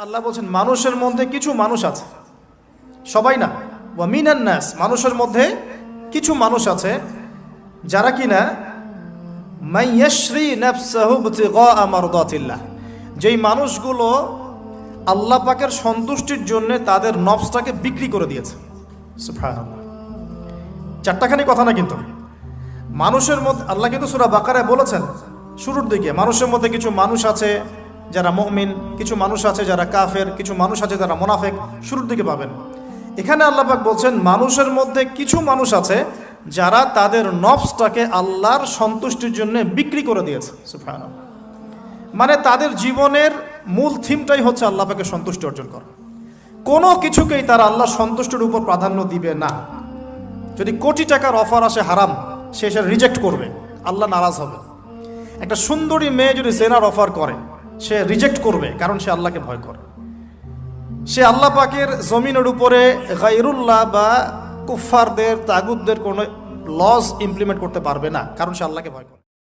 আল্লাহ বলছেন মানুষের মধ্যে কিছু মানুষ আছে, সবাই না, ওয়া মিনান নাস, মানুষের মধ্যে কিছু মানুষ আছে যারা কিনা মাইয়াশরি নাফসাহু ইবতিগা মারদাতিল্লাহ, যেই মানুষগুলো আল্লাহ পাকের সন্তুষ্টির জন্য তাদের নফসটাকে বিক্রি করে দিয়েছে। সুবহানাল্লাহ, চারটাখানি কথা না, কিন্তু মানুষের মধ্যে আল্লাহ কিন্তু সূরা বাকারায় বলেছেন শুরুর দিকে, মানুষের মধ্যে কিছু মানুষ আছে যারা মুমিন, কিছু মানুষ আছে যারা কাফের, কিছু মানুষ আছে যারা মুনাফিক, শুরুর দিকে পাবেন। এখানে আল্লাহ পাক বলছেন মানুষের মধ্যে কিছু মানুষ আছে যারা তাদের নফসটাকে আল্লাহর সন্তুষ্টির জন্য বিক্রি করে দিয়েছে। সুবহানাল্লাহ, মানে তাদের জীবনের মূল থিমটাই হচ্ছে আল্লাহ পাকের সন্তুষ্টি অর্জন করা। কোনো কিছুকেই তারা আল্লাহর সন্তুষ্টির উপর প্রাধান্য দিবে না। যদি কোটি টাকার অফার আসে হারাম, সে সেটা রিজেক্ট করবে, আল্লাহ নারাজ হবে। একটা সুন্দরী মেয়ে যদি জেনার অফার করে, সে রিজেক্ট করবে, কারণ সে আল্লাহকে ভয় করে। সে আল্লাহ পাকের জমিনের উপরে গায়রুল্লাহ বা কুফফারদের, তাগুতদের কোনো লস ইমপ্লিমেন্ট করতে পারবে না, কারণ সে আল্লাহকে ভয় করে।